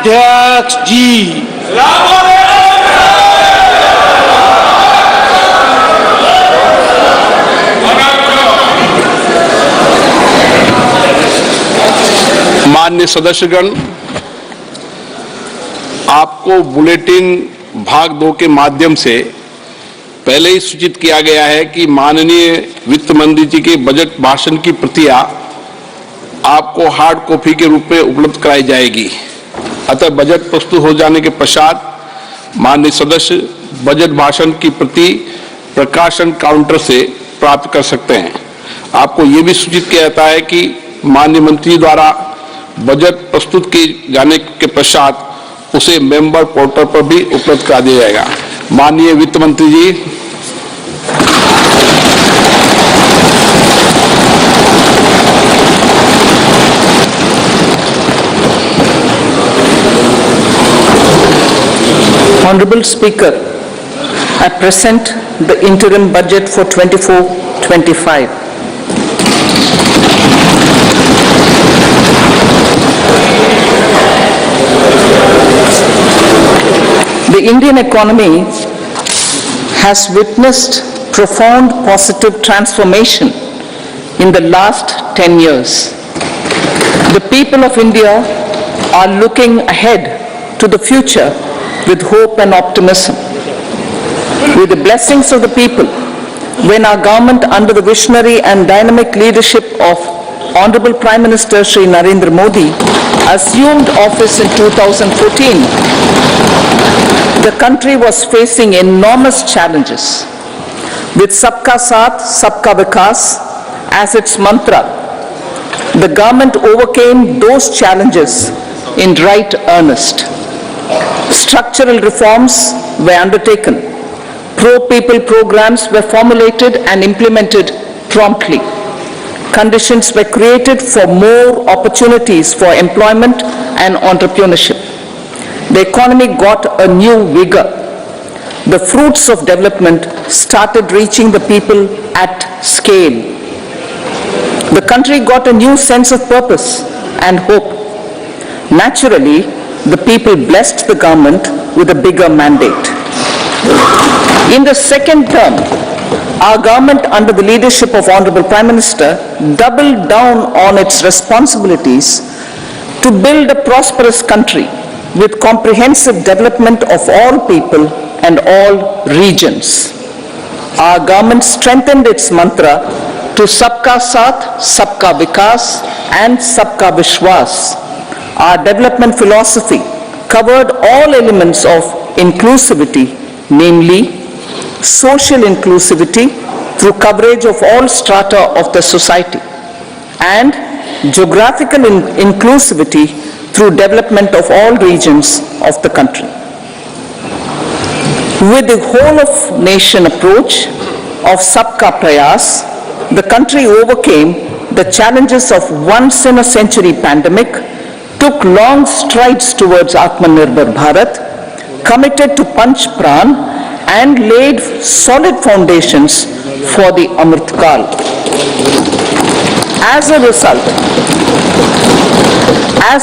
अध्यक्ष जी, माननीय सदस्यगण, आपको बुलेटिन भाग 2 के माध्यम से पहले ही सूचित किया गया है कि माननीय वित्त मंत्री जी के बजट भाषण की प्रतियां आपको हार्ड कॉपी के रूप में उपलब्ध कराई जाएगी। अतः बजट प्रस्तुत हो जाने के पश्चात माननीय सदस्य बजट भाषण की प्रति प्रकाशन काउंटर से प्राप्त कर सकते हैं। आपको ये भी सूचित किया जाता है कि माननीय मंत्री द्वारा बजट प्रस्तुत किए जाने के पश्चात उसे मेंबर पोर्टल पर भी उपलब्ध करा दिया जाएगा। माननीय वित्त मंत्री जी, Honorable Speaker, I present the interim budget for 24-25. The Indian economy has witnessed profound positive transformation in the last 10 years. The people of India are looking ahead to the future with hope and optimism. With the blessings of the people, when our government under the visionary and dynamic leadership of Honorable Prime Minister Shri Narendra Modi assumed office in 2014, the country was facing enormous challenges. With Sabka Saath, Sabka Vikas as its mantra, the government overcame those challenges in right earnest. Structural reforms were undertaken. Pro-people programs were formulated and implemented promptly. Conditions were created for more opportunities for employment and entrepreneurship. The economy got a new vigor. The fruits of development started reaching the people at scale. The country got a new sense of purpose and hope. Naturally, the people blessed the government with a bigger mandate. In the second term, our government under the leadership of Honorable Prime Minister doubled down on its responsibilities to build a prosperous country with comprehensive development of all people and all regions. Our government strengthened its mantra to Sabka Saath, Sabka Vikas and Sabka Vishwas. Our development philosophy covered all elements of inclusivity, namely social inclusivity through coverage of all strata of the society and geographical inclusivity through development of all regions of the country. With the whole of nation approach of Sabka Prayas, the country overcame the challenges of once in a century pandemic, took long strides towards Atmanirbhar Bharat, committed to Panch Pran and laid solid foundations for the Amrit Kal. As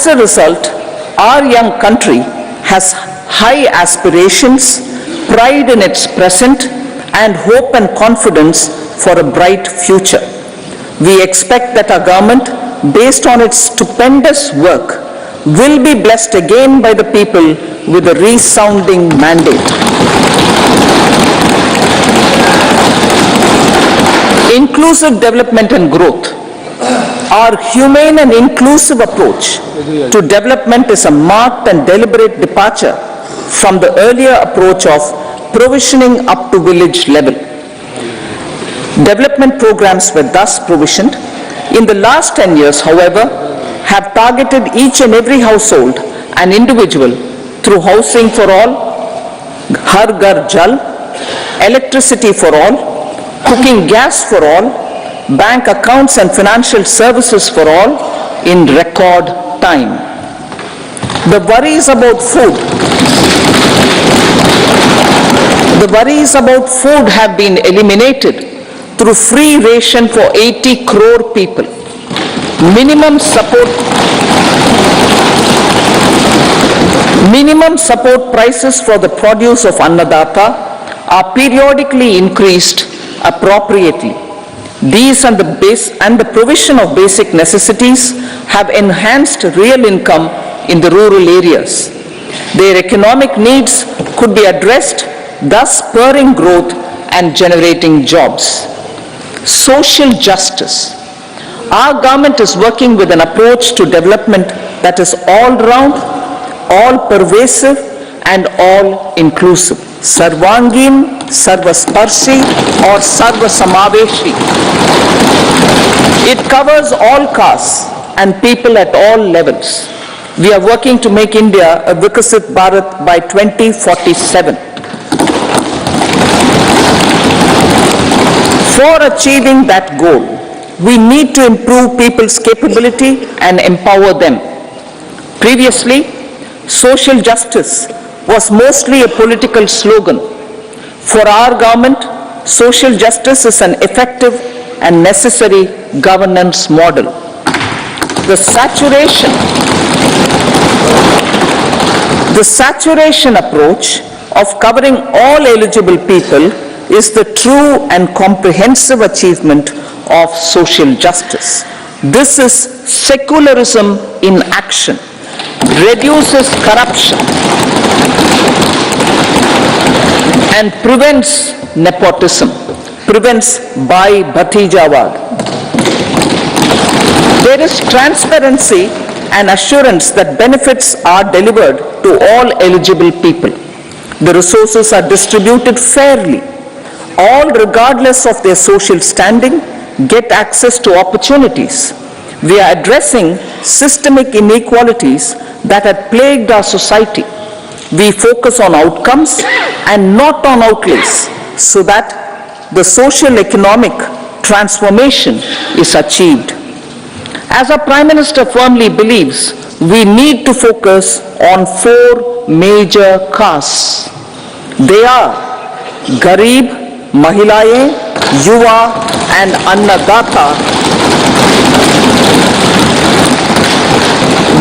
a result, our young country has high aspirations, pride in its present and hope and confidence for a bright future. We expect that our government, based on its stupendous work, will be blessed again by the people with a resounding mandate. Inclusive development and growth. Our humane and inclusive approach to development is a marked and deliberate departure from the earlier approach of provisioning up to village level. Development programs were thus provisioned. In the last 10 years, however, have targeted each and every household and individual through housing for all, Har Ghar Jal, electricity for all, cooking gas for all, bank accounts and financial services for all in record time. The worries about food have been eliminated through free ration for 80 crore people. Minimum support Minimum support prices for the produce of Annadata are periodically increased appropriately. These and the provision of basic necessities have enhanced real income in the rural areas. Their economic needs could be addressed, thus spurring growth and generating jobs. Social justice. Our government is working with an approach to development that is all-round, all-pervasive and all-inclusive. Sarvangin, Sarvasparshi or Sarvasamaveshi. It covers all castes and people at all levels. We are working to make India a Vikasit Bharat by 2047. For achieving that goal, we need to improve people's capability and empower them. Previously, social justice was mostly a political slogan. For our government, social justice is an effective and necessary governance model. The saturation approach of covering all eligible people is the true and comprehensive achievement of social justice. This is secularism in action, reduces corruption and prevents nepotism, prevents Bhai Bhatijawad. There is transparency and assurance that benefits are delivered to all eligible people. The resources are distributed fairly. All, regardless of their social standing, get access to opportunities. We are addressing systemic inequalities that had plagued our society. We focus on outcomes and not on outlays so that the social economic transformation is achieved. As our Prime Minister firmly believes, we need to focus on 4 major castes. They are Garib, Mahilaye, Yuva and Annadata.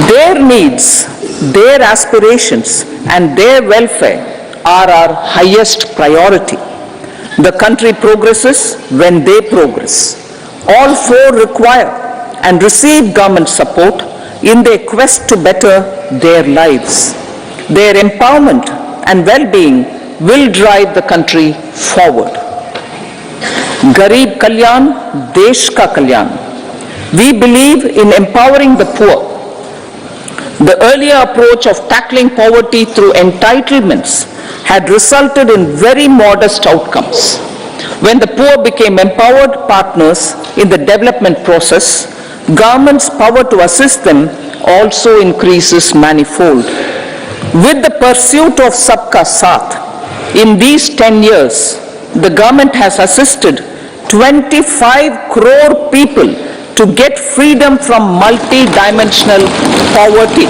Their needs, their aspirations and their welfare are our highest priority. The country progresses when they progress. All 4 require and receive government support in their quest to better their lives. Their empowerment and well-being will drive the country forward. Garib Kalyan, Desh Ka Kalyan. We believe in empowering the poor. The earlier approach of tackling poverty through entitlements had resulted in very modest outcomes. When the poor became empowered partners in the development process, government's power to assist them also increases manifold. With the pursuit of Sabka Saath, in these 10 years, the government has assisted 25 crore people to get freedom from multi-dimensional poverty.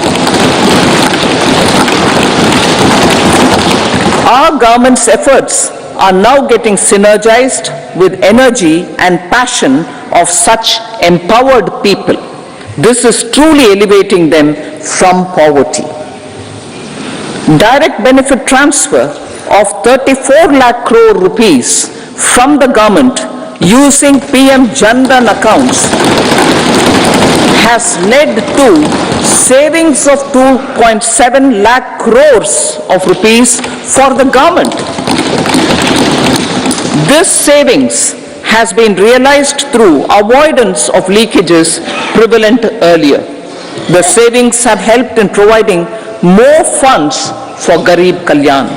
Our government's efforts are now getting synergized with energy and passion of such empowered people. This is truly elevating them from poverty. Direct benefit transfer of 34 lakh crore rupees from the government using PM Jan Dhan accounts has led to savings of 2.7 lakh crores of rupees for the government. This savings has been realized through avoidance of leakages prevalent earlier. The savings have helped in providing more funds for Garib Kalyan.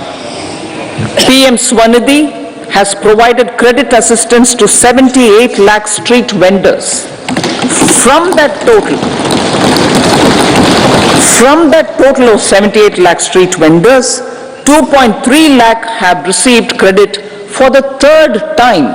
PM Swanidhi has provided credit assistance to 78 lakh street vendors. From that total of 78 lakh street vendors, 2.3 lakh have received credit for the 3rd time.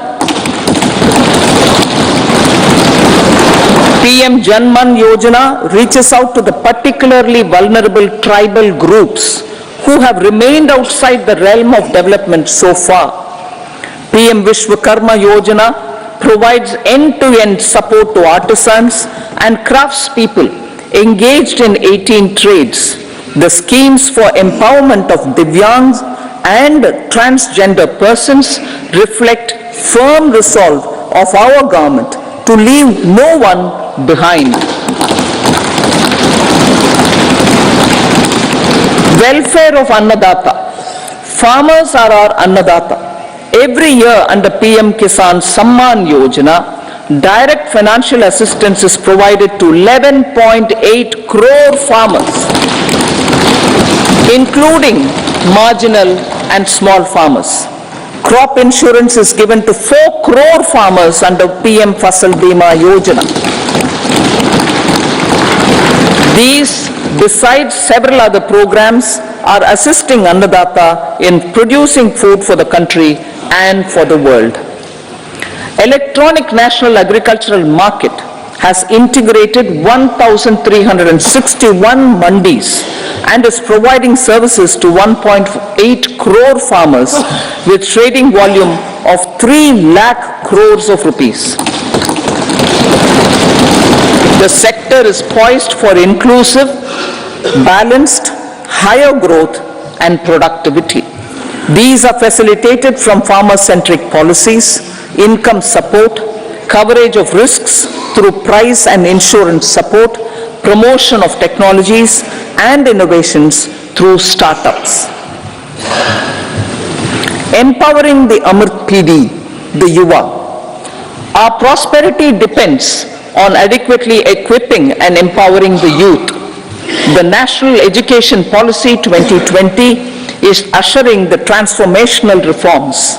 PM Janman Yojana reaches out to the particularly vulnerable tribal groups who have remained outside the realm of development so far. PM Vishwakarma Yojana provides end-to-end support to artisans and craftspeople engaged in 18 trades. The schemes for empowerment of Divyangs and transgender persons reflect firm resolve of our government to leave no one behind. Welfare of Annadata. Farmers are our Annadata. Every year under PM Kisan Samman Yojana, direct financial assistance is provided to 11.8 crore farmers, including marginal and small farmers. Crop insurance is given to 4 crore farmers under PM Fasal Bima Yojana. These, besides several other programs, are assisting Annadata in producing food for the country and for the world. Electronic National Agricultural Market has integrated 1,361 mandis and is providing services to 1.8 crore farmers with trading volume of 3 lakh crores of rupees. The sector is poised for inclusive, balanced, higher growth and productivity. These are facilitated from farmer-centric policies, income support, coverage of risks through price and insurance support, promotion of technologies and innovations through startups. Empowering the Amrit PD, the Yuva. Our prosperity depends on adequately equipping and empowering the youth. The National Education Policy 2020 is ushering the transformational reforms.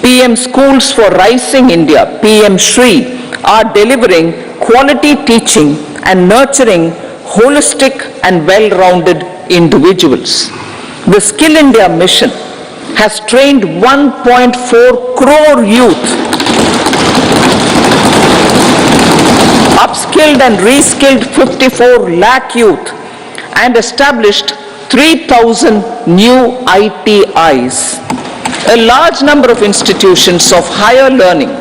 PM Schools for Rising India, PM Shri, are delivering quality teaching and nurturing holistic and well-rounded individuals. The Skill India mission has trained 1.4 crore youth, upskilled and reskilled 54 lakh youth, and established 3,000 new ITIs. A large number of institutions of higher learning,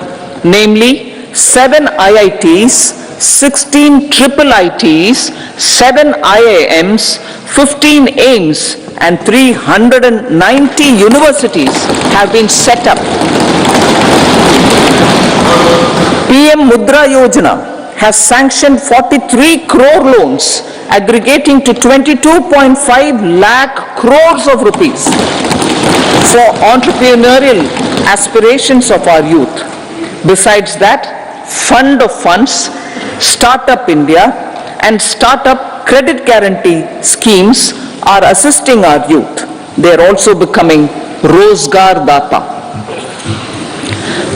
namely 7 IITs, 16 triple ITs, 7 IIMs, 15 AIMS, and 390 universities have been set up. PM Mudra Yojana has sanctioned 43 crore loans aggregating to 22.5 lakh crores of rupees for entrepreneurial aspirations of our youth. Besides that, Fund of Funds, Startup India and Startup Credit Guarantee schemes are assisting our youth. They are also becoming Rozgar Data.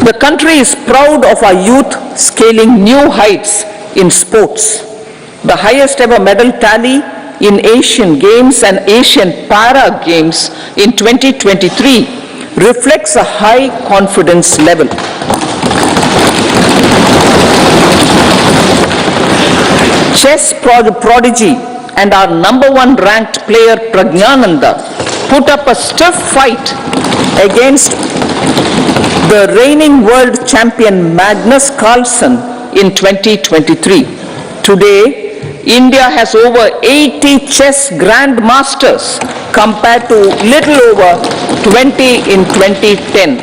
The country is proud of our youth scaling new heights in sports. The highest ever medal tally in Asian Games and Asian Para Games in 2023 reflects a high confidence level. Chess prodigy and our #1 ranked player Pragyananda put up a stiff fight against the reigning world champion Magnus Carlsen in 2023. Today, India has over 80 chess grandmasters compared to little over 20 in 2010.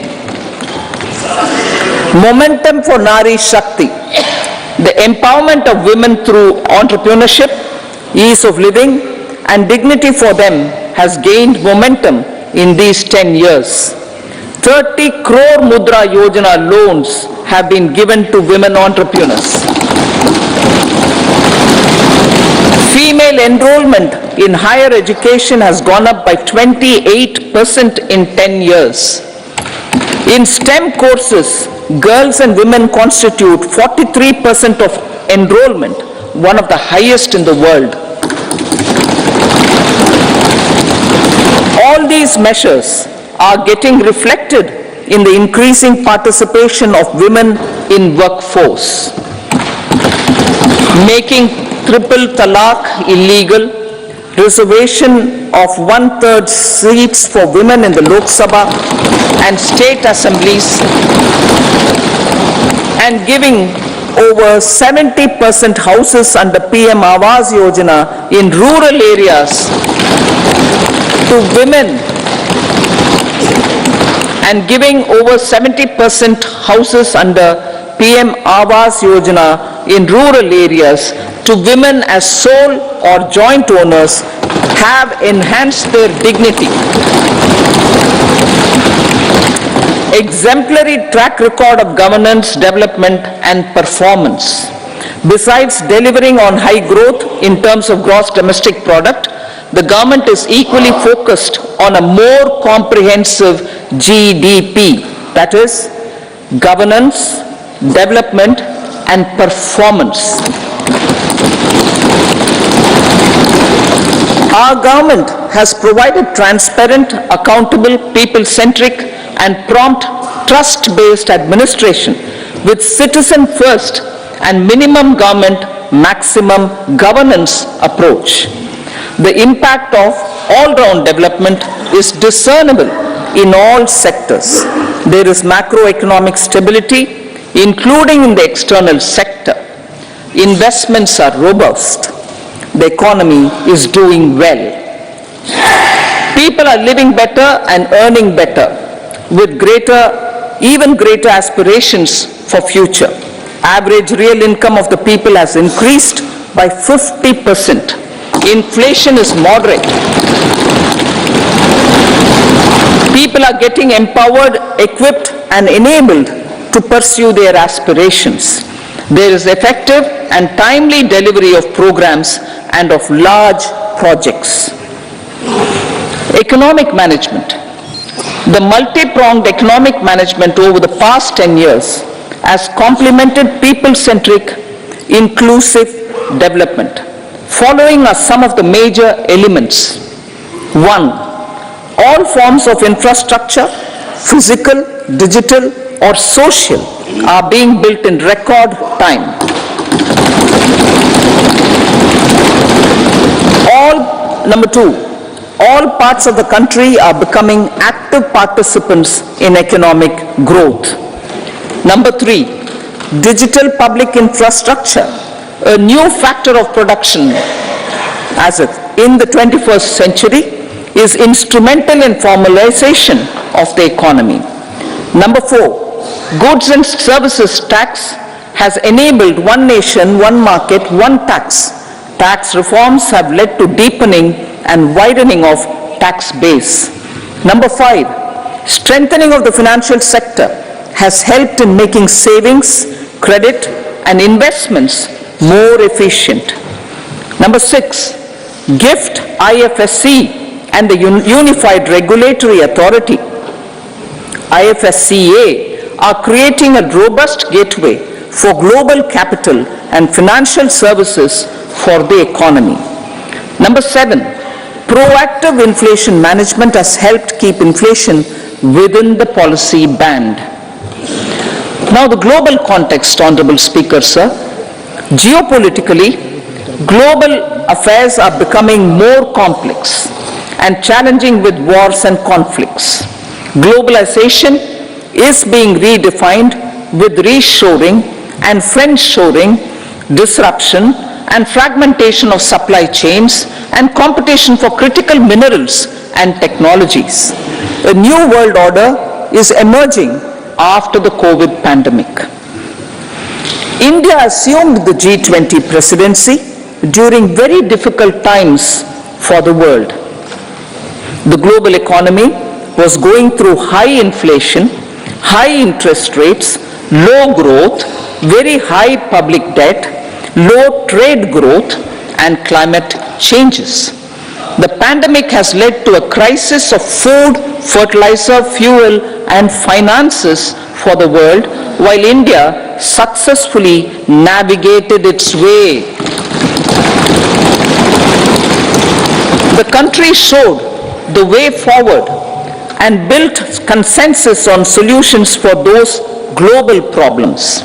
Momentum for Nari Shakti. The empowerment of women through entrepreneurship, ease of living, and dignity for them has gained momentum in these 10 years. 30 crore Mudra Yojana loans have been given to women entrepreneurs. Female enrollment in higher education has gone up by 28% in 10 years. In STEM courses, girls and women constitute 43% of enrollment, one of the highest in the world. All these measures are getting reflected in the increasing participation of women in workforce. Making triple talaq illegal, reservation of 1/3 seats for women in the Lok Sabha and state assemblies, and giving over 70% houses under PM Awas Yojana in rural areas to women and giving over 70% houses under PM Awas Yojana in rural areas to women as sole or joint owners have enhanced their dignity. Exemplary track record of governance, development and performance. Besides delivering on high growth in terms of gross domestic product, the government is equally focused on a more comprehensive GDP, that is, governance, development and performance. Our government has provided transparent, accountable, people-centric and prompt, trust-based administration with citizen first and minimum government, maximum governance approach. The impact of all-round development is discernible in all sectors. There is macroeconomic stability, including in the external sector. Investments are robust. The economy is doing well. People are living better and earning better with even greater aspirations for future. Average real income of the people has increased by 50%. Inflation is moderate. People are getting empowered, equipped and enabled to pursue their aspirations. There is effective and timely delivery of programs and of large projects. Economic management. The multi-pronged economic management over the past 10 years has complemented people-centric, inclusive development. Following are some of the major elements. 1. All forms of infrastructure, physical, digital or social, are being built in record time. Number 2. All parts of the country are becoming active participants in economic growth. Number 3, digital public infrastructure, a new factor of production in the 21st century, is instrumental in formalization of the economy. Number 4, goods and services tax has enabled one nation, one market, one tax. Tax reforms have led to deepening and widening of tax base. Number 5, strengthening of the financial sector has helped in making savings, credit and investments more efficient. Number 6, GIFT, IFSC and the Unified Regulatory Authority, IFSCA, are creating a robust gateway for global capital and financial services for the economy. Number 7, proactive inflation management has helped keep inflation within the policy band. Now the global context, Honorable Speaker, sir. Geopolitically, global affairs are becoming more complex and challenging with wars and conflicts. Globalization is being redefined with reshoring and friendshoring, disruption and fragmentation of supply chains and competition for critical minerals and technologies. A new world order is emerging after the COVID pandemic. India assumed the G20 presidency during very difficult times for the world. The global economy was going through high inflation, high interest rates, low growth, very high public debt, low trade growth and climate changes. The pandemic has led to a crisis of food, fertilizer, fuel and finances for the world, while India successfully navigated its way. The country showed the way forward and built consensus on solutions for those global problems.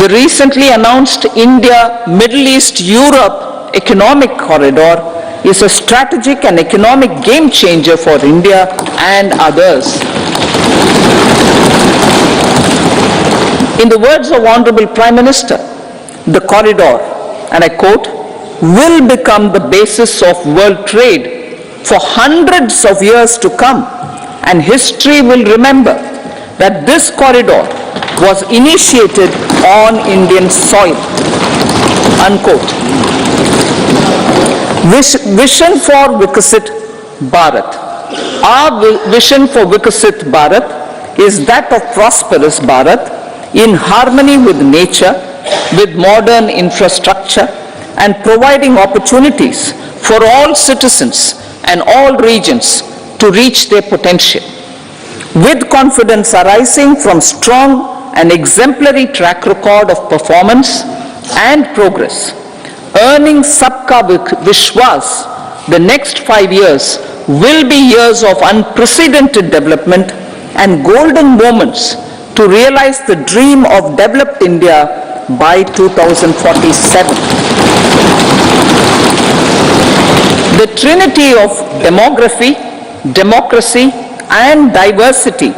The recently announced India-Middle East-Europe economic corridor is a strategic and economic game changer for India and others. In the words of Honorable Prime Minister, the corridor, and I quote, will become the basis of world trade for hundreds of years to come, and history will remember that this corridor was initiated on Indian soil, unquote. Vision for Vikasit Bharat. Our vision for Vikasit Bharat is that of prosperous Bharat in harmony with nature, with modern infrastructure, and providing opportunities for all citizens and all regions to reach their potential. With confidence arising from strong and exemplary track record of performance and progress, earning Sabka Vishwas, the next 5 years will be years of unprecedented development and golden moments to realize the dream of developed India by 2047. The trinity of demography, democracy, and diversity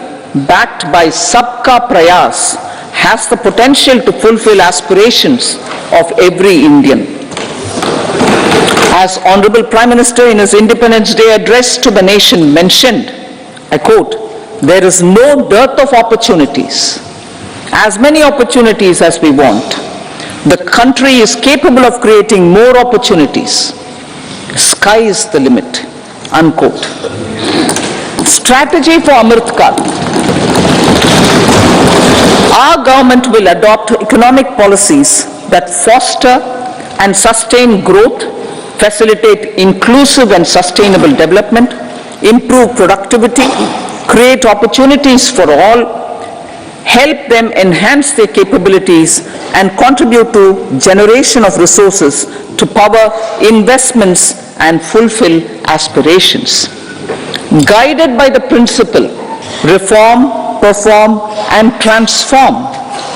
backed by Sabka Prayas has the potential to fulfill aspirations of every Indian. As Honorable Prime Minister in his Independence Day address to the nation mentioned, I quote, there is no dearth of opportunities, as many opportunities as we want. The country is capable of creating more opportunities. Sky is the limit, unquote. Strategy for Amrit Kal. Our government will adopt economic policies that foster and sustain growth, facilitate inclusive and sustainable development, improve productivity, create opportunities for all, help them enhance their capabilities, and contribute to generation of resources to power investments and fulfill aspirations. Guided by the principle, reform, perform, and transform,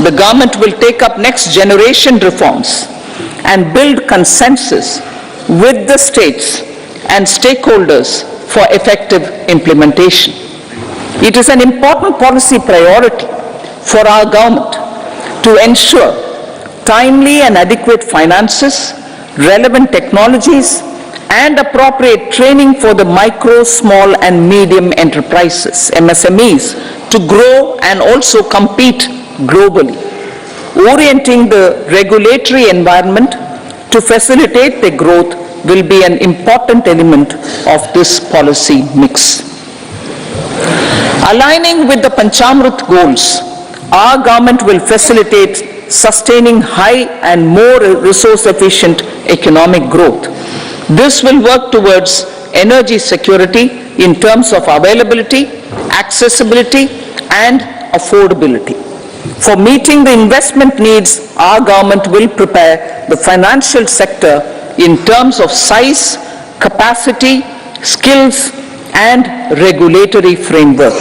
the government will take up next generation reforms and build consensus with the states and stakeholders for effective implementation. It is an important policy priority for our government to ensure timely and adequate finances, relevant technologies, and appropriate training for the micro, small, and medium enterprises, MSMEs, to grow and also compete globally. Orienting the regulatory environment to facilitate their growth will be an important element of this policy mix. Aligning with the Panchamrit goals, our government will facilitate sustaining high and more resource-efficient economic growth. This will work towards energy security in terms of availability, accessibility, and affordability. For meeting the investment needs, our government will prepare the financial sector in terms of size, capacity, skills, and regulatory framework.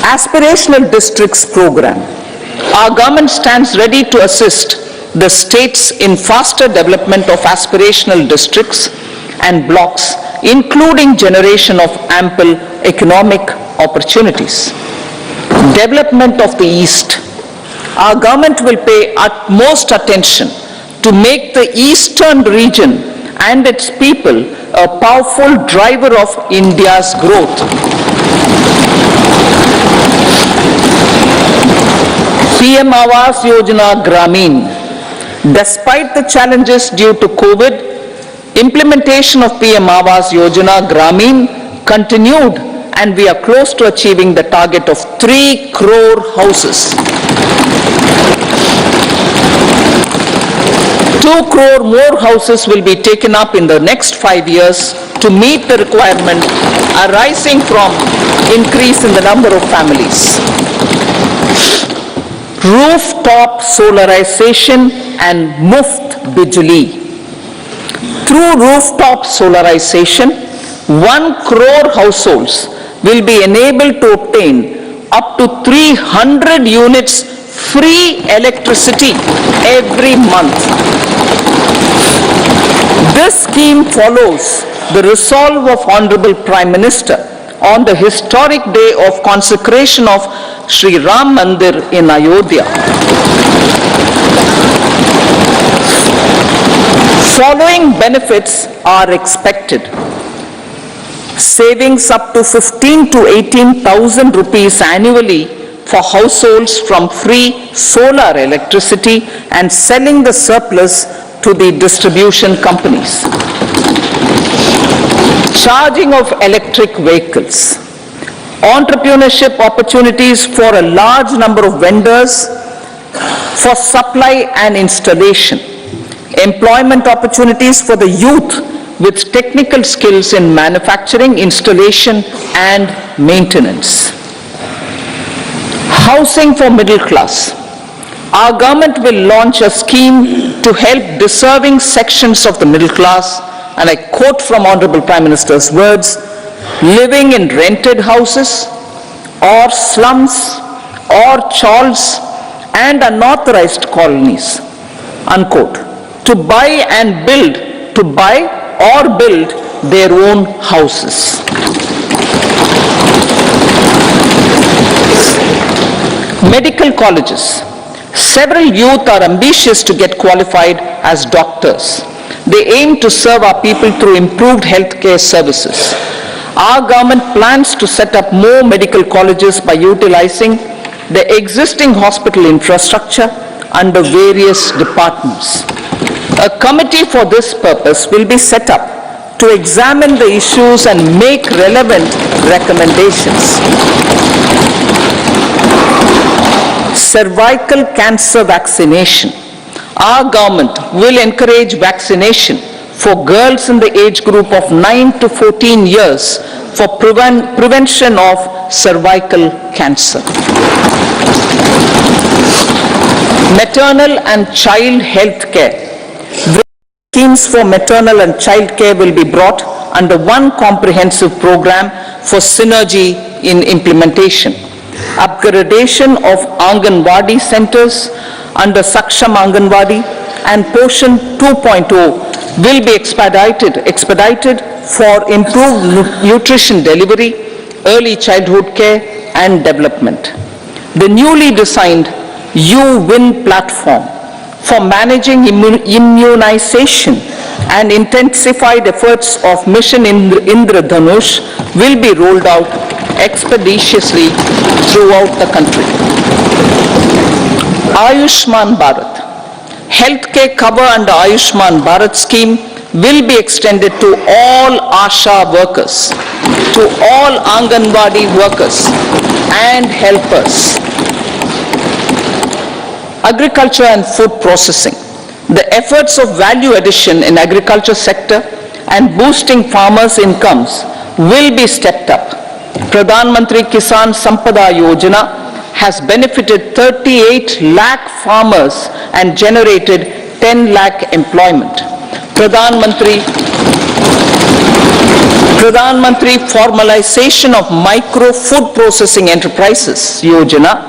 Aspirational Districts Program. Our government stands ready to assist the states in faster development of aspirational districts and blocks, including generation of ample economic opportunities. Development of the East. Our government will pay utmost attention to make the eastern region and its people a powerful driver of India's growth. PM Awas Yojana Gramin. Despite the challenges due to COVID, implementation of PM Awas Yojana Gramin continued, and we are close to achieving the target of 3 crore houses. 2 crore more houses will be taken up in the next 5 years to meet the requirement arising from increase in the number of families. Rooftop solarization and Muft Bijli. Through rooftop solarization, 1 crore households will be enabled to obtain up to 300 units free electricity every month. This scheme follows the resolve of Honorable Prime Minister on the historic day of consecration of Sri Ram Mandir in Ayodhya. Following benefits are expected. Savings up to 15 to 18,000 rupees annually for households from free solar electricity and selling the surplus to the distribution companies. Charging of electric vehicles. Entrepreneurship opportunities for a large number of vendors for supply and installation. Employment opportunities for the youth with technical skills in manufacturing, installation and maintenance. Housing for middle class. Our government will launch a scheme to help deserving sections of the middle class, and I quote from Honorable Prime Minister's words, living in rented houses or slums or chawls and unauthorized colonies, unquote, to buy or build their own houses. Medical colleges. Several youth are ambitious to get qualified as doctors. They aim to serve our people through improved healthcare services. Our government plans to set up more medical colleges by utilizing the existing hospital infrastructure under various departments. A committee for this purpose will be set up to examine the issues and make relevant recommendations. Cervical cancer vaccination. Our government will encourage vaccination for girls in the age group of 9 to 14 years for prevention of cervical cancer. Maternal and child health care. Schemes for maternal and child care will be brought under one comprehensive program for synergy in implementation. Upgradation of Anganwadi centers under Saksham Anganwadi and Poshan 2.0 will be expedited for improved nutrition delivery, early childhood care and development. The newly designed U-Win platform for managing immunization and intensified efforts of Mission Indradhanush will be rolled out expeditiously throughout the country. Ayushman Bharat. Healthcare cover under Ayushman Bharat scheme will be extended to all ASHA workers, to all Anganwadi workers and helpers. Agriculture and food processing. The efforts of value addition in agriculture sector and boosting farmers' incomes will be stepped up. Pradhan Mantri Kisan Sampada Yojana has benefited 38 lakh farmers and generated 10 lakh employment. Pradhan Mantri Formalization of Micro Food Processing Enterprises Yojana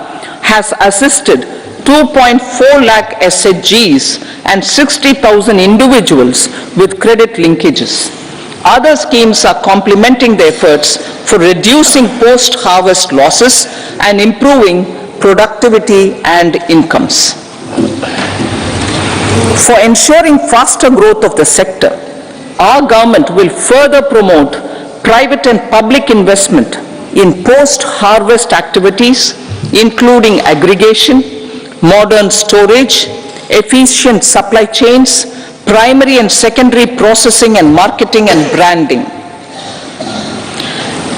has assisted 2.4 lakh SHGs and 60,000 individuals with credit linkages. Other schemes are complementing the efforts for reducing post-harvest losses and improving productivity and incomes. For ensuring faster growth of the sector, our government will further promote private and public investment in post-harvest activities, including aggregation, modern storage, efficient supply chains, primary and secondary processing and marketing and branding.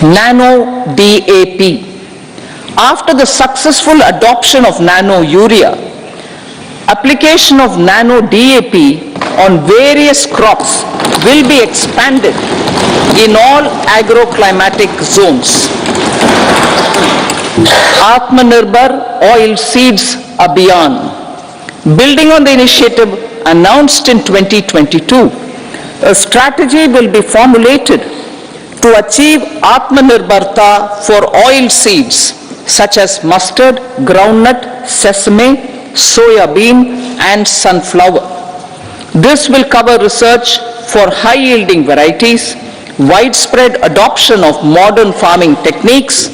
Nano DAP. After the successful adoption of nano urea, application of nano DAP on various crops will be expanded in all agroclimatic zones. Atmanirbhar Oil Seeds Abhiyan. Building on the initiative announced in 2022, a strategy will be formulated to achieve Atmanirbharta for oil seeds such as mustard, groundnut, sesame, soya bean and sunflower. This will cover research for high-yielding varieties, widespread adoption of modern farming techniques,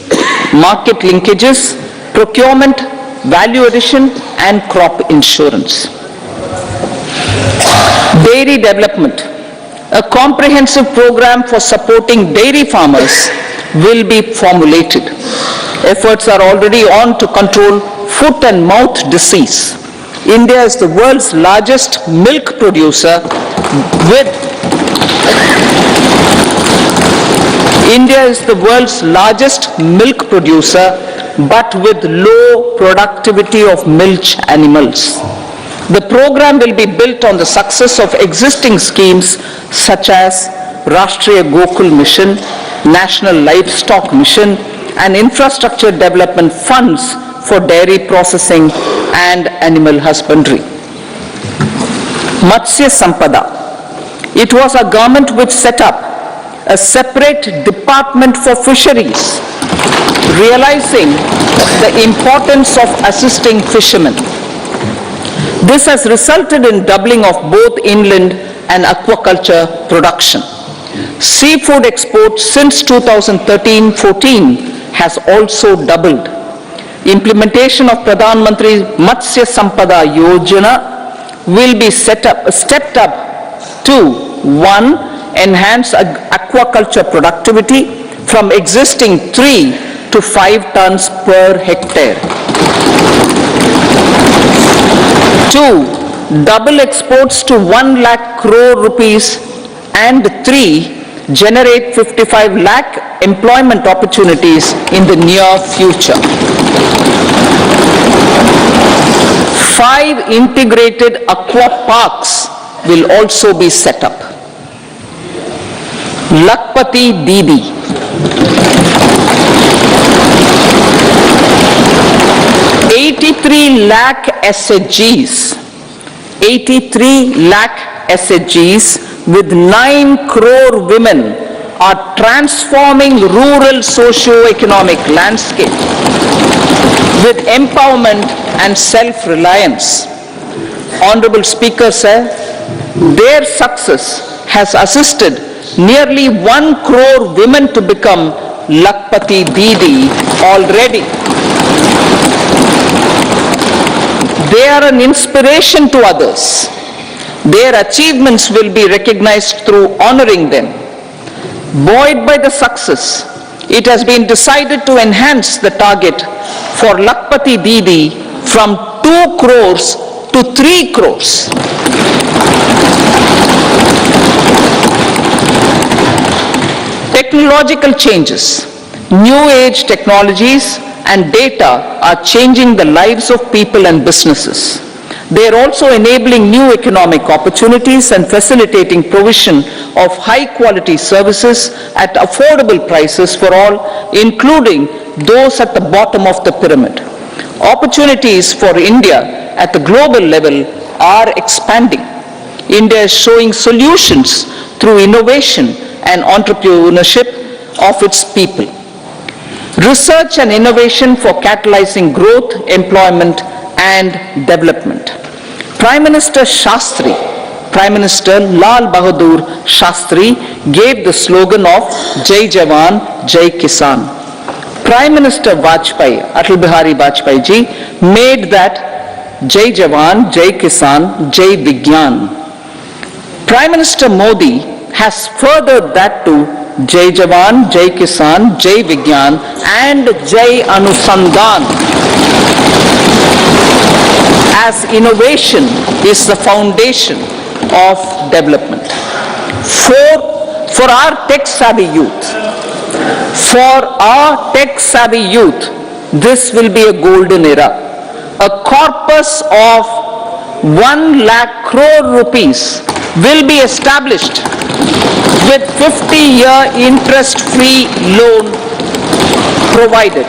market linkages, procurement, value addition, and crop insurance. Dairy development. A comprehensive program for supporting dairy farmers will be formulated. Efforts are already on to control foot and mouth disease. India is the world's largest milk producer with but with low productivity of milch animals. The program will be built on the success of existing schemes such as Rashtriya Gokul Mission, National Livestock Mission, and infrastructure development funds for dairy processing and animal husbandry. Matsya Sampada. It was our government which set up a separate department for fisheries, realizing the importance of assisting fishermen. This has resulted in doubling of both inland and aquaculture production. Seafood exports since 2013-14 has also doubled. Implementation of Pradhan Mantri Matsya Sampada Yojana will be stepped up to 1. Enhance aquaculture productivity from existing 3 to 5 tons per hectare. 2. Double exports to 1 lakh crore rupees, and 3. Generate 55 lakh employment opportunities in the near future. 5 integrated aqua parks will also be set up. Lakpati Didi. 83 lakh SHGs. 83 lakh SHGs with 9 crore women are transforming rural socio-economic landscape with empowerment and self-reliance. Honorable Speaker, sir, their success has assisted nearly 1 crore women to become Lakpati Didi already. They are an inspiration to others. Their achievements will be recognized through honoring them. Buoyed by the success, it has been decided to enhance the target for Lakpati Didi from 2 crores to 3 crores. Technological changes, new age technologies and data are changing the lives of people and businesses. They are also enabling new economic opportunities and facilitating provision of high quality services at affordable prices for all, including those at the bottom of the pyramid. Opportunities for India at the global level are expanding. India is showing solutions through innovation and entrepreneurship of its people. Research and innovation for catalyzing growth, employment, and development. Prime Minister Lal Bahadur Shastri gave the slogan of Jai Jawan, Jai Kisan. Prime Minister Atal Bihari Vajpayee ji made that Jai Jawan, Jai Kisan, Jai Vigyan. Prime Minister Modi has furthered that to Jai Jawan, Jai Kisan, Jai Vigyan and Jai Anusandhan, as innovation is the foundation of development. For our tech-savvy youth, this will be a golden era. A corpus of 1 lakh crore rupees will be established with 50-year interest-free loan provided.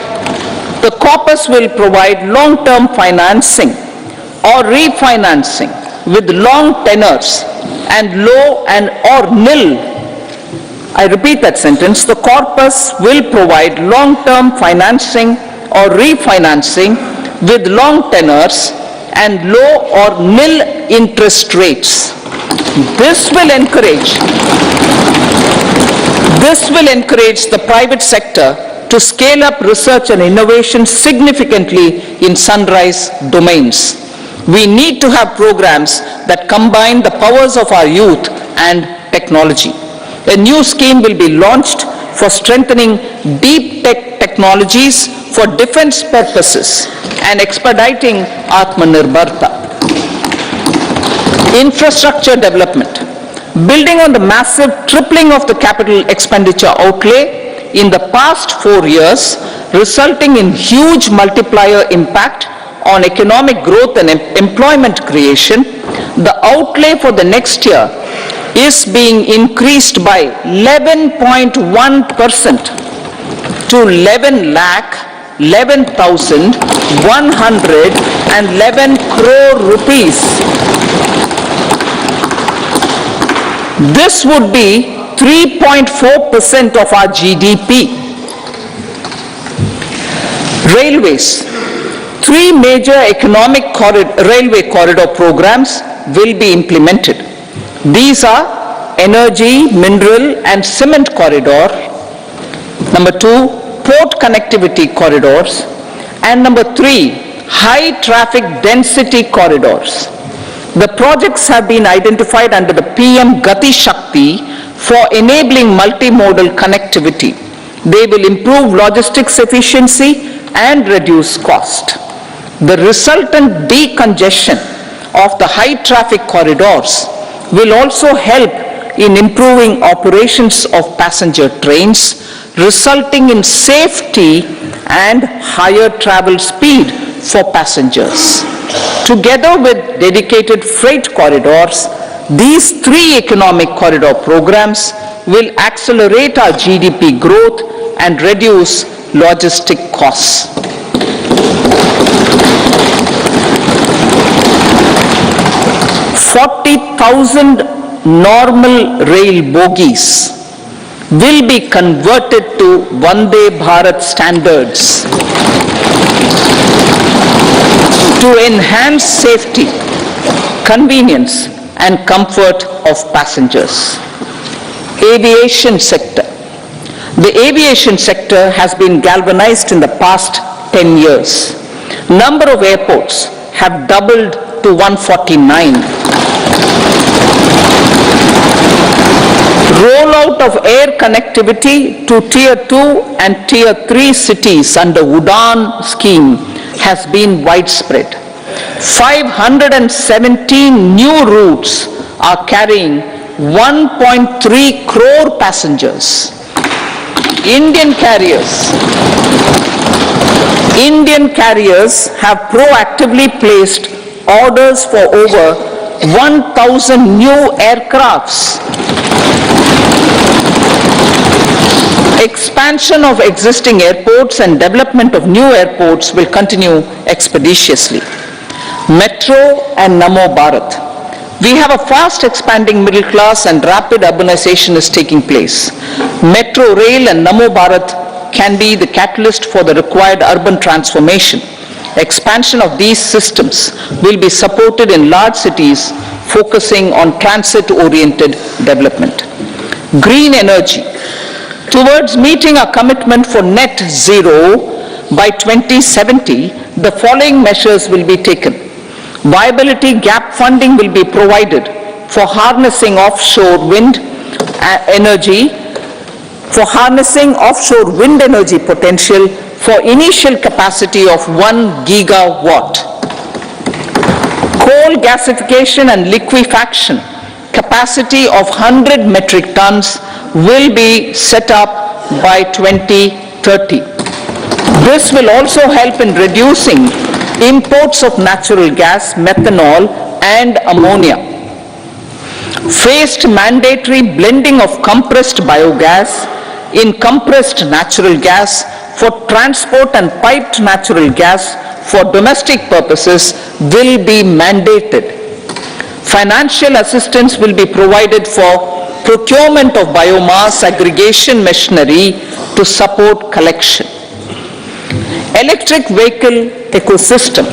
The corpus will provide long-term financing or refinancing with long tenors and low and or nil. I repeat that sentence. The corpus will provide long-term financing or refinancing with long tenors and low or nil interest rates. This will encourage the private sector to scale up research and innovation significantly in sunrise domains. We need to have programs that combine the powers of our youth and technology. A new scheme will be launched for strengthening deep tech technologies for defense purposes and expediting Atmanirbharta. Infrastructure development. Building on the massive tripling of the capital expenditure outlay in the past 4 years, resulting in huge multiplier impact on economic growth and employment creation, the outlay for the next year is being increased by 11.1% to 11,111 crore rupees. This would be 3.4% of our GDP. Railways. 3 major economic railway corridor programs will be implemented. These are energy, mineral and cement corridor. Number 2, port connectivity corridors. And number 3, high traffic density corridors. The projects have been identified under the PM Gati Shakti for enabling multimodal connectivity. They will improve logistics efficiency and reduce cost. The resultant decongestion of the high traffic corridors will also help in improving operations of passenger trains, resulting in safety and higher travel speed for passengers. Together with dedicated freight corridors, these 3 economic corridor programs will accelerate our GDP growth and reduce logistic costs. 40,000 normal rail bogies will be converted to Vande Bharat standards to enhance safety, convenience and comfort of passengers. Aviation sector. The aviation sector has been galvanized in the past 10 years. Number of airports have doubled to 149. Rollout of air connectivity to Tier 2 and Tier 3 cities under UDAN scheme has been widespread. 517 new routes are carrying 1.3 crore passengers. Indian carriers have proactively placed orders for over 1,000 new aircrafts. Expansion of existing airports and development of new airports will continue expeditiously. Metro and Namo Bharat. We have a fast expanding middle class and rapid urbanization is taking place. Metro rail and Namo Bharat can be the catalyst for the required urban transformation. Expansion of these systems will be supported in large cities focusing on transit-oriented development. Green energy. Towards meeting our commitment for net zero by 2070, the following measures will be taken. Viability gap funding will be provided for harnessing offshore wind energy, potential for initial capacity of 1 gigawatt. Coal gasification and liquefaction capacity of 100 metric tons will be set up by 2030. This will also help in reducing imports of natural gas, methanol and ammonia. Phased mandatory blending of compressed biogas in compressed natural gas for transport and piped natural gas for domestic purposes will be mandated. Financial assistance will be provided for procurement of biomass aggregation machinery to support collection. Electric vehicle ecosystem.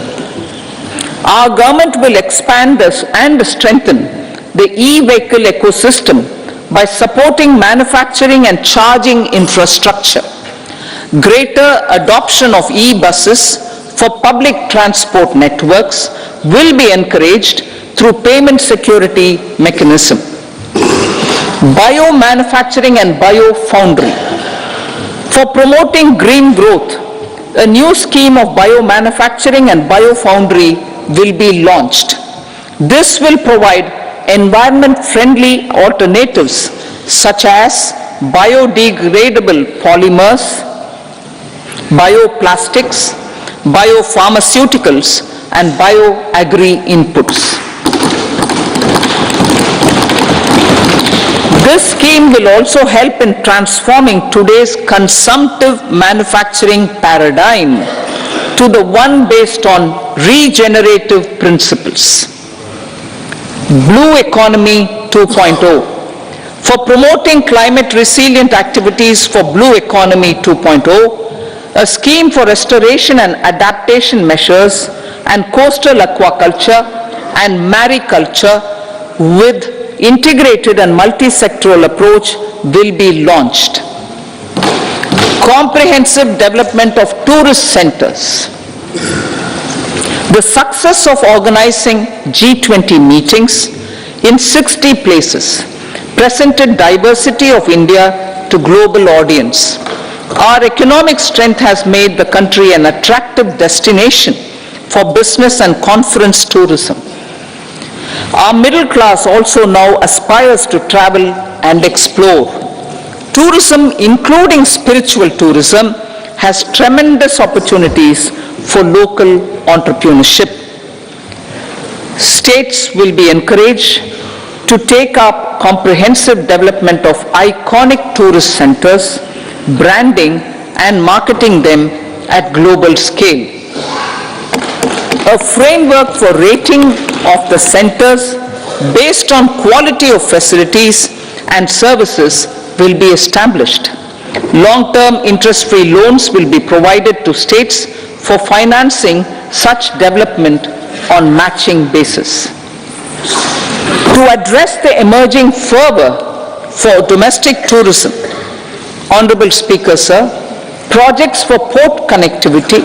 Our government will expand this and strengthen the e-vehicle ecosystem by supporting manufacturing and charging infrastructure. Greater adoption of e-buses for public transport networks will be encouraged through payment security mechanism. Biomanufacturing and biofoundry. For promoting green growth, a new scheme of biomanufacturing and biofoundry will be launched. This will provide environment-friendly alternatives such as biodegradable polymers, bioplastics, biopharmaceuticals, and bioagri-inputs. This scheme will also help in transforming today's consumptive manufacturing paradigm to the one based on regenerative principles. Blue Economy 2.0. For promoting climate-resilient activities for Blue Economy 2.0, a scheme for restoration and adaptation measures and coastal aquaculture and mariculture with integrated and multi-sectoral approach will be launched. Comprehensive development of tourist centers. The success of organizing G20 meetings in 60 places presented diversity of India to global audience. Our economic strength has made the country an attractive destination for business and conference tourism. Our middle class also now aspires to travel and explore. Tourism, including spiritual tourism, has tremendous opportunities for local entrepreneurship. States will be encouraged to take up comprehensive development of iconic tourist centers, branding and marketing them at global scale. A framework for rating of the centers based on quality of facilities and services will be established. Long-term interest-free loans will be provided to states for financing such development on matching basis. To address the emerging fervor for domestic tourism, Honorable Speaker, sir, projects for port connectivity,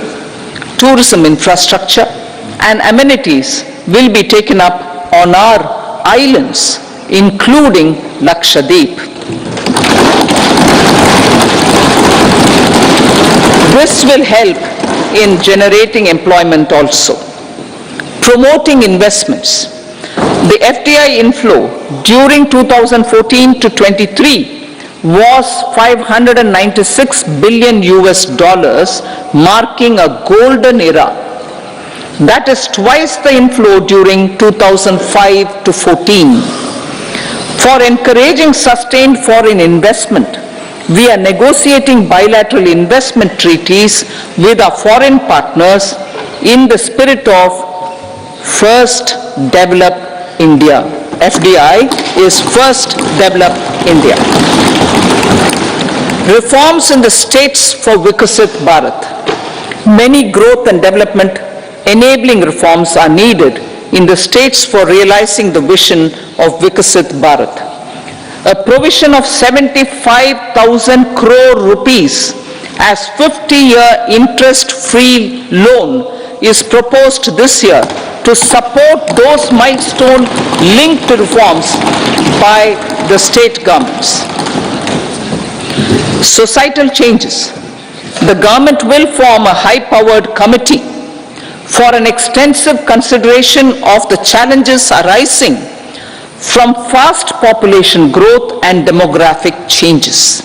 tourism infrastructure, and amenities will be taken up on our islands, including Lakshadweep. This will help in generating employment also. Promoting investments. The FDI inflow during 2014 to 23 was $596 billion US, marking a golden era. That is twice the inflow during 2005 to 14. For encouraging sustained foreign investment, we are negotiating bilateral investment treaties with our foreign partners in the spirit of First Develop India. FDI is First Develop India. Reforms in the states for Vikasit Bharat. Many growth and development enabling reforms are needed in the states for realizing the vision of Vikasit Bharat. A provision of 75,000 crore rupees as 50-year interest-free loan is proposed this year to support those milestone-linked reforms by the state governments. Societal changes. The government will form a high-powered committee for an extensive consideration of the challenges arising from fast population growth and demographic changes.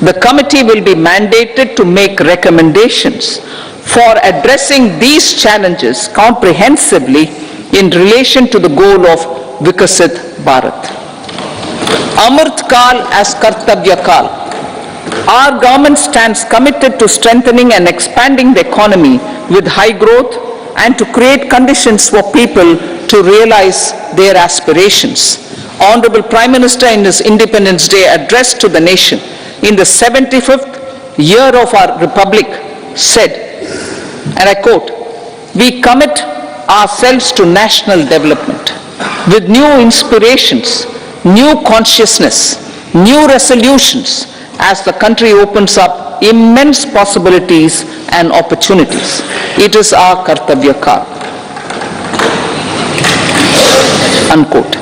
The committee will be mandated to make recommendations for addressing these challenges comprehensively in relation to the goal of Vikasit Bharat. Amrit Kal as Kartavya Kal. Our government stands committed to strengthening and expanding the economy with high growth and to create conditions for people to realize their aspirations. Honorable Prime Minister in his Independence Day address to the nation in the 75th year of our Republic said, and I quote, "We commit ourselves to national development with new inspirations, new consciousness, new resolutions, as the country opens up immense possibilities and opportunities. It is our Kartavya Kal. Unquote.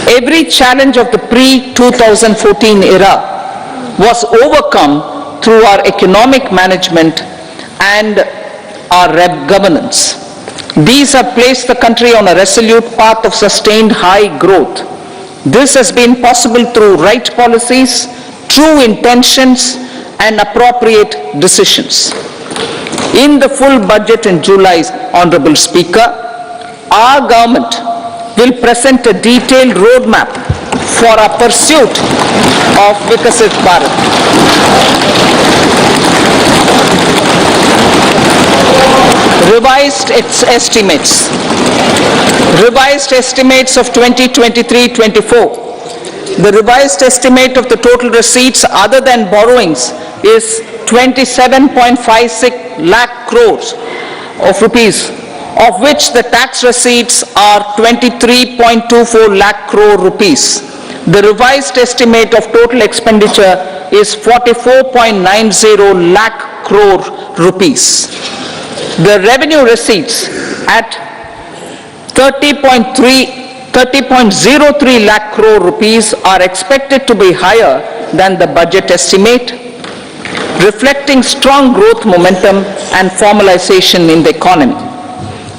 Every challenge of the pre-2014 era was overcome through our economic management and our governance. These have placed the country on a resolute path of sustained high growth. This has been possible through right policies, true intentions, and appropriate decisions. In the full budget in July, Honorable Speaker, our government will present a detailed roadmap for our pursuit of Vikasit Bharat. Revised estimates of 2023-24. The revised estimate of the total receipts other than borrowings is 27.56 lakh crores of rupees, of which the tax receipts are 23.24 lakh crore rupees. The revised estimate of total expenditure is 44.90 lakh crore rupees. The revenue receipts at 30.03 lakh crore rupees are expected to be higher than the budget estimate, reflecting strong growth momentum and formalization in the economy.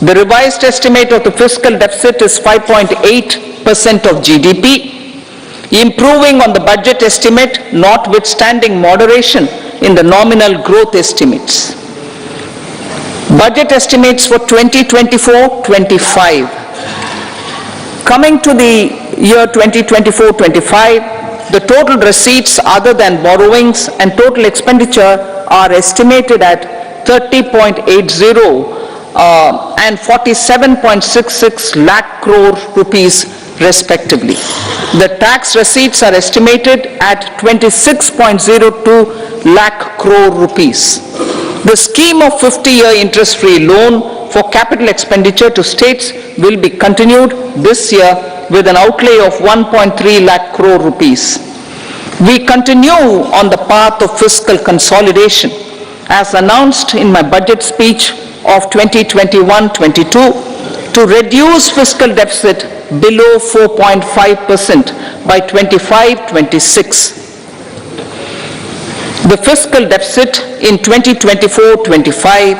The revised estimate of the fiscal deficit is 5.8% of GDP, improving on the budget estimate notwithstanding moderation in the nominal growth estimates. Budget estimates for 2024-25. Coming to the year 2024-25, the total receipts other than borrowings and total expenditure are estimated at 30.80 and 47.66 lakh crore rupees respectively. The tax receipts are estimated at 26.02 lakh crore rupees. The scheme of 50-year interest-free loan for capital expenditure to states will be continued this year with an outlay of 1.3 lakh crore rupees. We continue on the path of fiscal consolidation as announced in my budget speech of 2021-22 to reduce fiscal deficit below 4.5% by 25-26. The fiscal deficit in 2024-25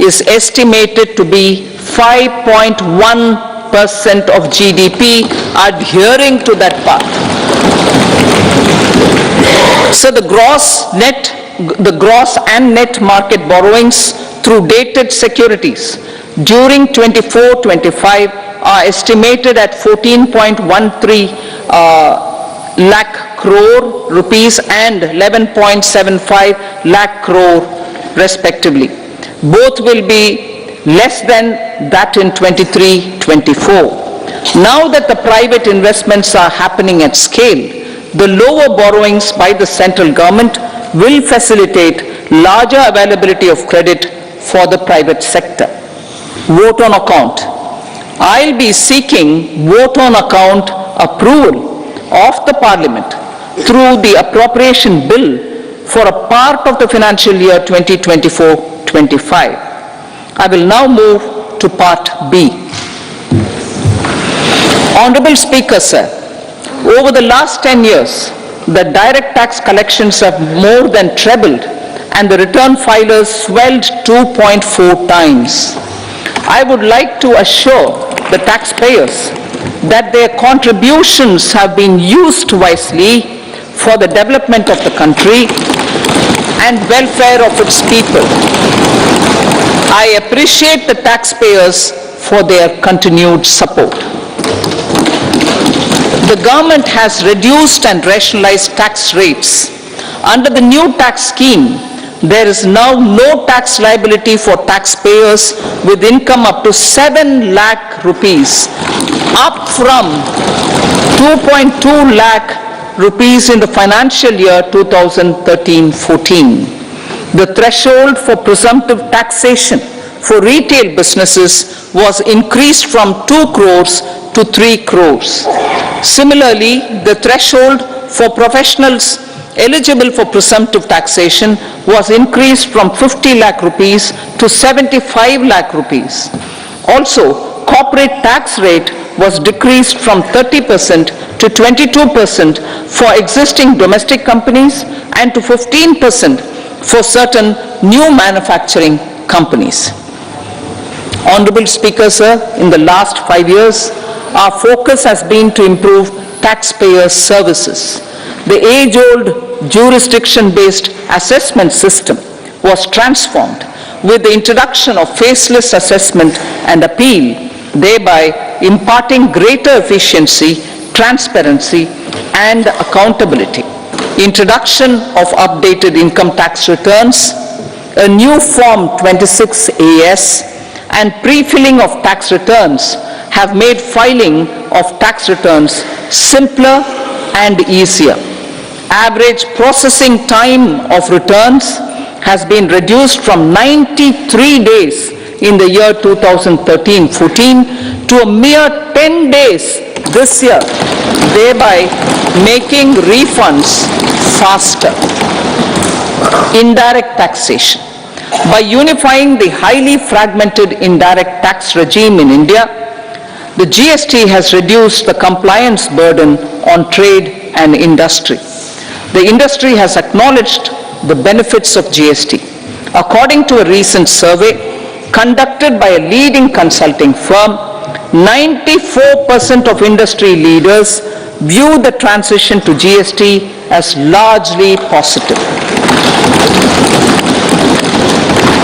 is estimated to be 5.1% of GDP, adhering to that path. So the gross and net market borrowings through dated securities during 24-25 are estimated at 14.13 lakh crore rupees and 11.75 lakh crore respectively. Both will be less than that in 23-24. Now that the private investments are happening at scale, the lower borrowings by the central government will facilitate larger availability of credit for the private sector. Vote on account. I'll be seeking vote on account approval of the Parliament through the appropriation bill for a part of the financial year 2024-25. I will now move to Part B. Honorable Speaker, sir, over the last 10 years, the direct tax collections have more than trebled and the return filers swelled 2.4 times. I would like to assure the taxpayers that their contributions have been used wisely for the development of the country and welfare of its people. I appreciate the taxpayers for their continued support. The government has reduced and rationalized tax rates. Under the new tax scheme, there is now no tax liability for taxpayers with income up to 7 lakh rupees, up from 2.2 lakh rupees in the financial year 2013-14. The threshold for presumptive taxation for retail businesses was increased from 2 crores to 3 crores. Similarly, the threshold for professionals eligible for presumptive taxation was increased from 50 lakh rupees to 75 lakh rupees. Also, corporate tax rate was decreased from 30% to 22% for existing domestic companies and to 15% for certain new manufacturing companies. Honorable Speaker, sir, in the last 5 years, our focus has been to improve taxpayer services. The age-old jurisdiction-based assessment system was transformed with the introduction of faceless assessment and appeal, thereby imparting greater efficiency, transparency, and accountability. Introduction of updated income tax returns, a new Form 26AS, and pre-filling of tax returns have made filing of tax returns simpler and easier. Average processing time of returns has been reduced from 93 days in the year 2013-14 to a mere 10 days this year, thereby making refunds faster. Indirect taxation. By unifying the highly fragmented indirect tax regime in India, the GST has reduced the compliance burden on trade and industry. The industry has acknowledged the benefits of GST. According to a recent survey conducted by a leading consulting firm, 94% of industry leaders view the transition to GST as largely positive.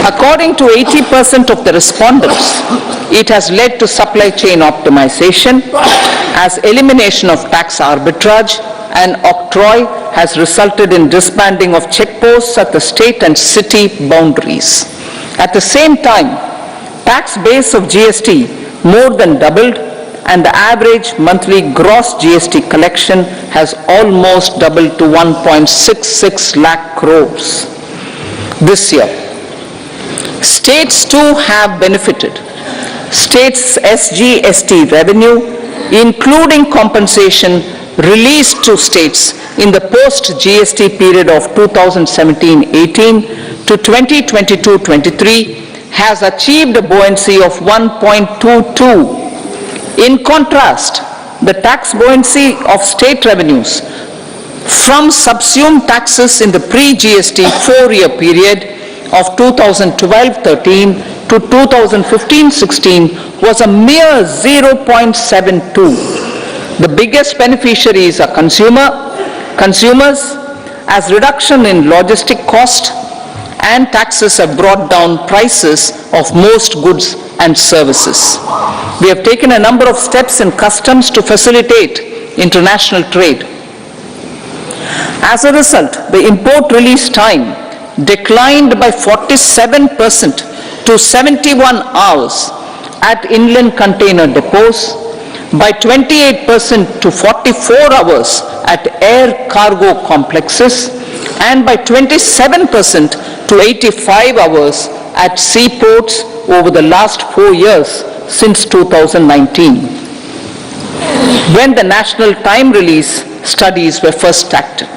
According to 80% of the respondents, it has led to supply chain optimization, as elimination of tax arbitrage and octroi has resulted in disbanding of checkposts at the state and city boundaries. At the same time, tax base of GST more than doubled, and the average monthly gross GST collection has almost doubled to 1.66 lakh crores this year. States too have benefited. States' SGST revenue, including compensation released to states in the post-GST period of 2017-18 to 2022-23, has achieved a buoyancy of 1.22. In contrast, the tax buoyancy of state revenues from subsumed taxes in the pre-GST 4-year period of 2012-13 to 2015-16 was a mere 0.72. The biggest beneficiaries are consumers, as reduction in logistic cost and taxes have brought down prices of most goods and services. We have taken a number of steps in customs to facilitate international trade. As a result, the import release time declined by 47% to 71 hours at inland container depots, by 28% to 44 hours at air cargo complexes, and by 27% to 85 hours at seaports over the last 4 years since 2019, when the national time release studies were first acted.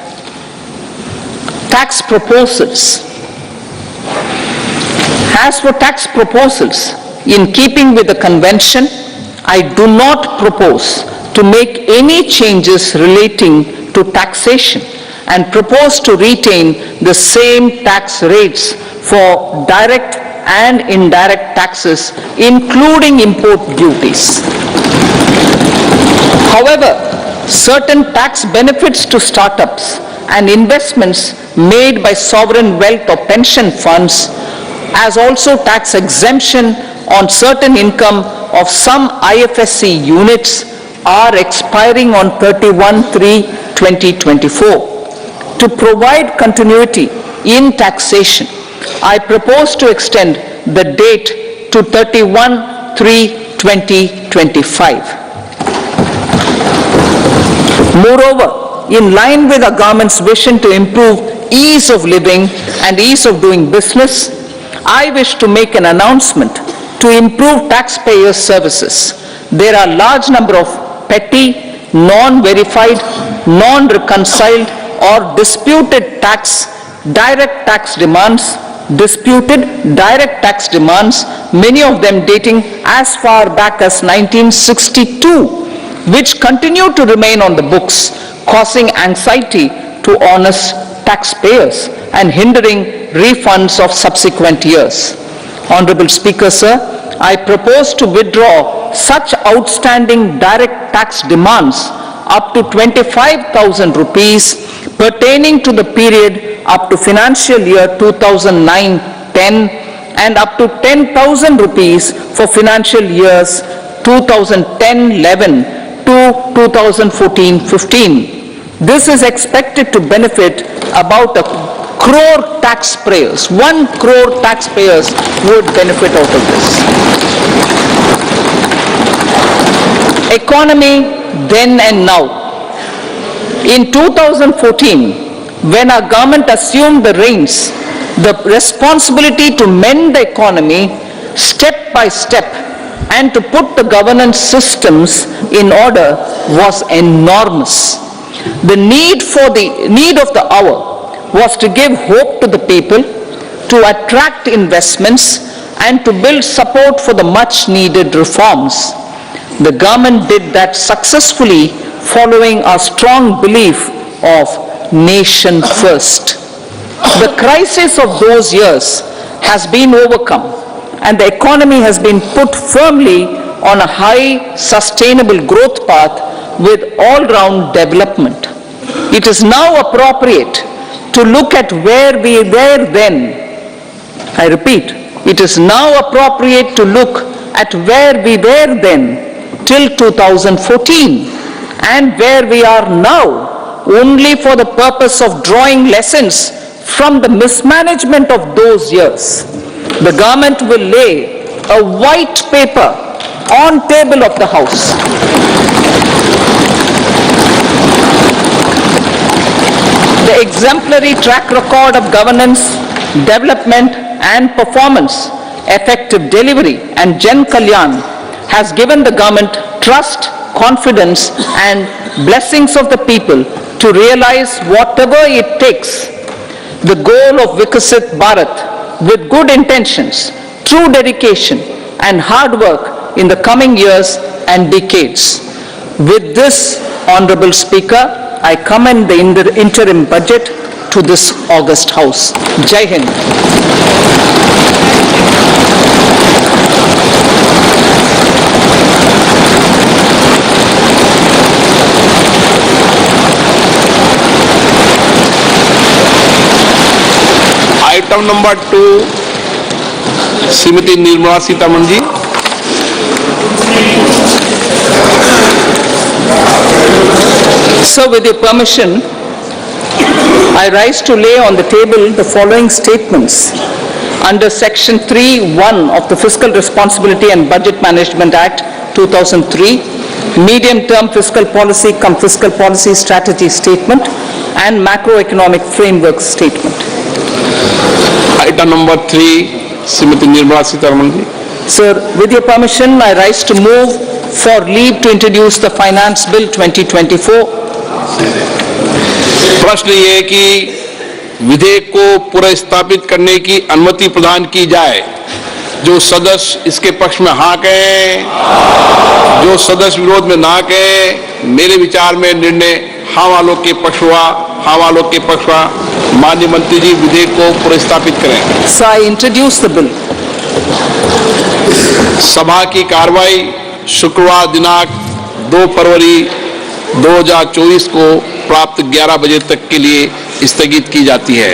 Tax proposals. As for tax proposals, in keeping with the convention, I do not propose to make any changes relating to taxation and propose to retain the same tax rates for direct and indirect taxes, including import duties. However, certain tax benefits to startups and investments made by sovereign wealth or pension funds, as also tax exemption on certain income of some IFSC units, are expiring on 31/3/2024. To provide continuity in taxation, I propose to extend the date to 31/3/2025. Moreover, in line with our government's vision to improve ease of living and ease of doing business, I wish to make an announcement to improve taxpayer services. There are a large number of petty, non-verified, non-reconciled or disputed direct tax demands, many of them dating as far back as 1962, which continue to remain on the books, causing anxiety to honest taxpayers and hindering refunds of subsequent years. Honorable Speaker, sir, I propose to withdraw such outstanding direct tax demands up to 25,000 rupees pertaining to the period up to financial year 2009-10 and up to 10,000 rupees for financial years 2010-11 to 2014-15. This is expected to benefit about 1 crore taxpayers. 1 crore taxpayers would benefit out of this. Economy then and now. In 2014, when our government assumed the reins, the responsibility to mend the economy step by step and to put the governance systems in order was enormous. The need of the hour was to give hope to the people, to attract investments, and to build support for the much needed reforms. The government did that successfully, following a strong belief of nation first. The crisis of those years has been overcome, and the economy has been put firmly on a high sustainable growth path with all-round development. It is now appropriate to look at where we were then. I repeat, it is now appropriate to look at where we were then till 2014 and where we are now, only for the purpose of drawing lessons from the mismanagement of those years. The government will lay a white paper on table of the House. The exemplary track record of governance, development and performance, effective delivery and Jan Kalyan has given the government trust, confidence and blessings of the people to realize whatever it takes. The goal of Vikasit Bharat with good intentions, true dedication and hard work in the coming years and decades. With this, Honorable Speaker, I commend the interim budget to this august House. Jai Hind. Item number 2, Srimati Nirmala Sitharaman ji. So, with your permission, I rise to lay on the table the following statements under Section 3(1) of the Fiscal Responsibility and Budget Management Act 2003, Medium-Term Fiscal Policy cum Fiscal Policy Strategy Statement and Macroeconomic Framework Statement. Item number 3, Srimati Nirmala Sitharaman ji. Sir, with your permission, I rise to move for leave to introduce the Finance Bill 2024. प्रश्न ये है कि विधेयक को पुनर्स्थापित करने की अनुमति प्रदान की जाए। जो सदस्य इसके पक्ष में हाँ कहें, जो सदस्य विरोध में ना कहें, मेरे विचार में निर्णय हाँ वालों के पक्ष हुआ, हाँ वालों के पक्ष हुआ। माननीय मंत्री जी विधेयक को पुनर्स्थापित करें। So I introduce the bill. सभा की कार्रवाई शुक्रवार दिनांक 2 फरवरी 2024 को प्राप्त 11 बजे तक के लिए स्थगित की जाती है।